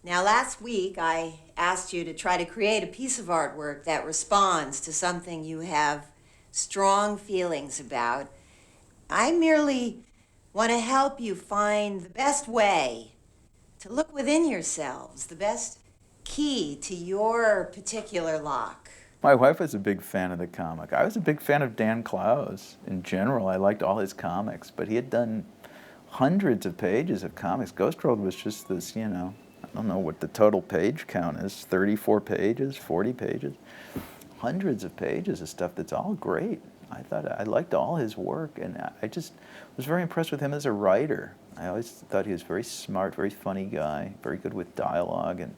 Now, last week I asked you to try to create a piece of artwork that responds to something you have strong feelings about. I merely want to help you find the best way to look within yourselves, the best key to your particular lock. My wife was a big fan of the comic. I was a big fan of Dan Clowes in general. I liked all his comics, but he had done hundreds of pages of comics. Ghost World was just this, I don't know what the total page count is, 34 pages, 40 pages, hundreds of pages of stuff that's all great. I liked all his work, and I just was very impressed with him as a writer. I always thought he was very smart, very funny guy, very good with dialogue, and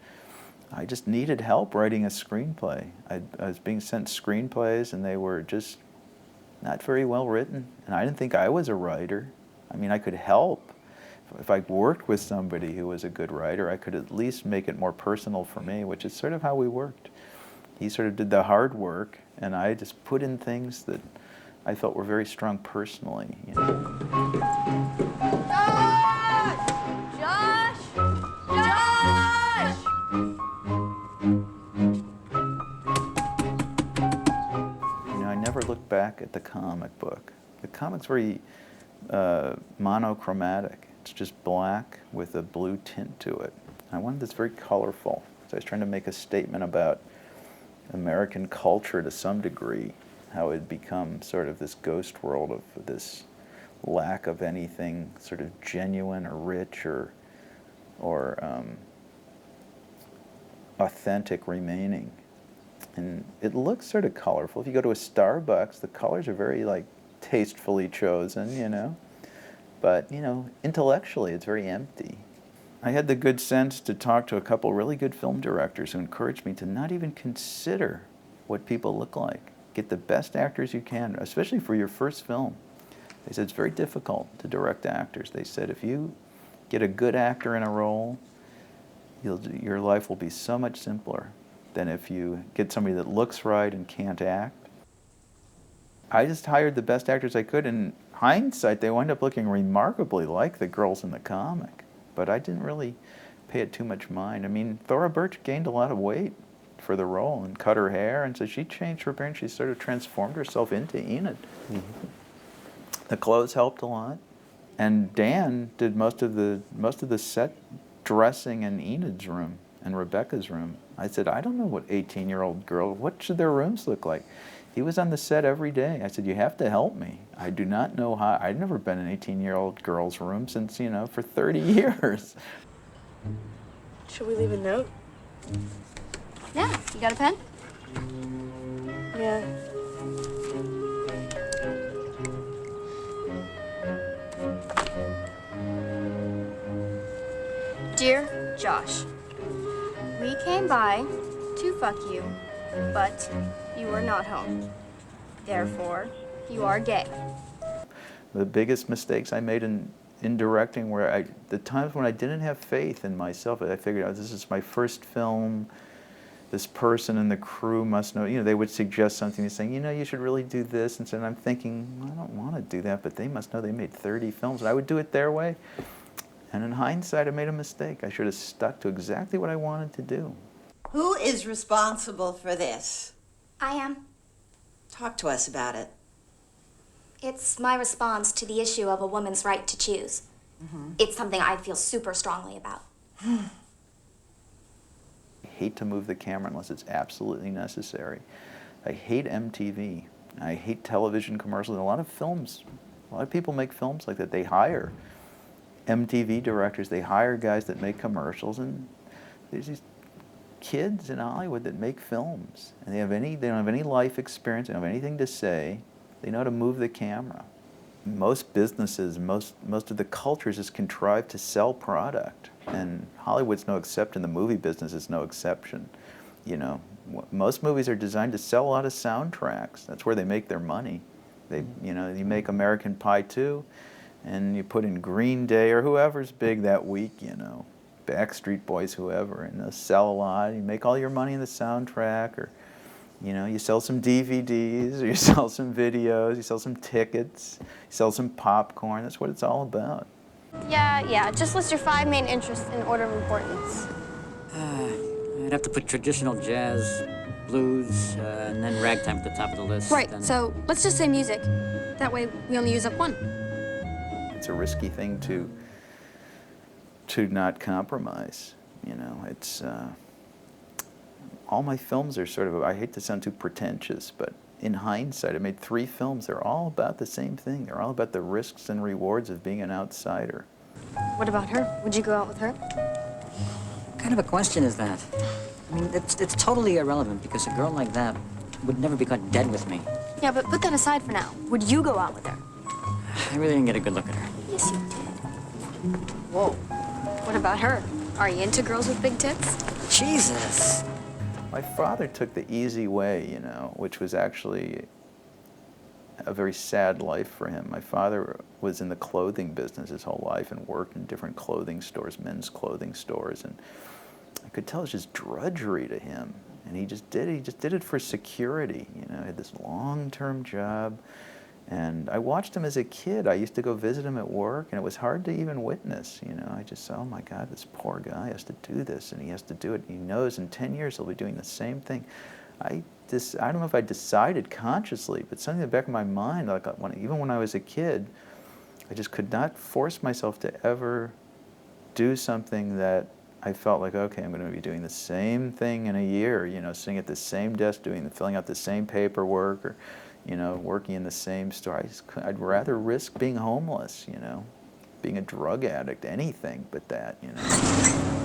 I just needed help writing a screenplay. I was being sent screenplays, and they were just not very well written, and I didn't think I was a writer. I mean, I could help. If I worked with somebody who was a good writer, I could at least make it more personal for me, which is sort of how we worked. He sort of did the hard work, and I just put in things that I felt were very strong personally. Josh! Josh! I never looked back at the comic book. The comic's very monochromatic. It's just black with a blue tint to it. I wanted this very colorful. So I was trying to make a statement about American culture to some degree, how it had become sort of this ghost world of this lack of anything sort of genuine or rich or authentic remaining. And it looks sort of colorful. If you go to a Starbucks, the colors are very tastefully chosen, But, intellectually, it's very empty. I had the good sense to talk to a couple really good film directors who encouraged me to not even consider what people look like. Get the best actors you can, especially for your first film. They said it's very difficult to direct actors. They said if you get a good actor in a role, your life will be so much simpler than if you get somebody that looks right and can't act. I just hired the best actors I could. In hindsight, they wound up looking remarkably like the girls in the comic, but I didn't really pay it too much mind. I mean, Thora Birch gained a lot of weight for the role and cut her hair, and so she changed her appearance. She sort of transformed herself into Enid. Mm-hmm. The clothes helped a lot, and Dan did most of the set dressing in Enid's room and Rebecca's room. I said, I don't know what 18-year-old girl, what should their rooms look like? He was on the set every day. I said, you have to help me. I do not know how. I'd never been in an 18-year-old girl's room since, for 30 years. Should we leave a note? Yeah, you got a pen? Yeah. Dear Josh, we came by to fuck you, but you were not home. Therefore, you are gay. The biggest mistakes I made in directing were the times when I didn't have faith in myself. I figured out this is my first film. This person in the crew must know. They would suggest something, saying, you should really do this. And so I'm thinking, I don't want to do that, but they must know they made 30 films, and I would do it their way. And in hindsight, I made a mistake. I should have stuck to exactly what I wanted to do. Who is responsible for this? I am. Talk to us about it. It's my response to the issue of a woman's right to choose. Mm-hmm. It's something I feel super strongly about. I hate to move the camera unless it's absolutely necessary. I hate MTV. I hate television commercials. A lot of people make films like that. They hire MTV directors. They hire guys that make commercials, and there's these kids in Hollywood that make films, and they don't have any life experience. They don't have anything to say. They know how to move the camera. Most businesses, most of the cultures is contrived to sell product, and Hollywood's no exception. The movie business is no exception. Most movies are designed to sell a lot of soundtracks. That's where they make their money. You make American Pie 2, and you put in Green Day or whoever's big that week, Backstreet Boys, whoever, and they'll sell a lot. You make all your money in the soundtrack, or you sell some DVDs, or you sell some videos, you sell some tickets, you sell some popcorn. That's what it's all about. Yeah, just list your 5 main interests in order of importance. I'd have to put traditional jazz, blues, and then ragtime at the top of the list. Right, then... so let's just say music. That way we only use up one. It's a risky thing to not compromise. You know, it's all my films are sort of, I hate to sound too pretentious, but in hindsight, I made 3 films. They're all about the same thing. They're all about the risks and rewards of being an outsider. What about her? Would you go out with her? What kind of a question is that? I mean, it's totally irrelevant because a girl like that would never be caught dead with me. Yeah, but put that aside for now. Would you go out with her? I really didn't get a good look at her. Yes, you did. Whoa. What about her? Are you into girls with big tits? Jesus! My father took the easy way, you know, which was actually a very sad life for him. My father was in the clothing business his whole life and worked in different clothing stores, men's clothing stores, and I could tell it was just drudgery to him. And he just did it for security, you know. He had this long-term job, and I watched him as a kid. I used to go visit him at work, and it was hard to even witness, you know. I just saw, oh my God, this poor guy has to do this, and he has to do it. He knows in 10 years he'll be doing the same thing. I don't know if I decided consciously, but something in the back of my mind, like even when I was a kid, I just could not force myself to ever do something that I felt like, okay, I'm going to be doing the same thing in a year, you know, sitting at the same desk, filling out the same paperwork, or, you know, working in the same store. I'd rather risk being homeless, you know, being a drug addict, anything but that, you know.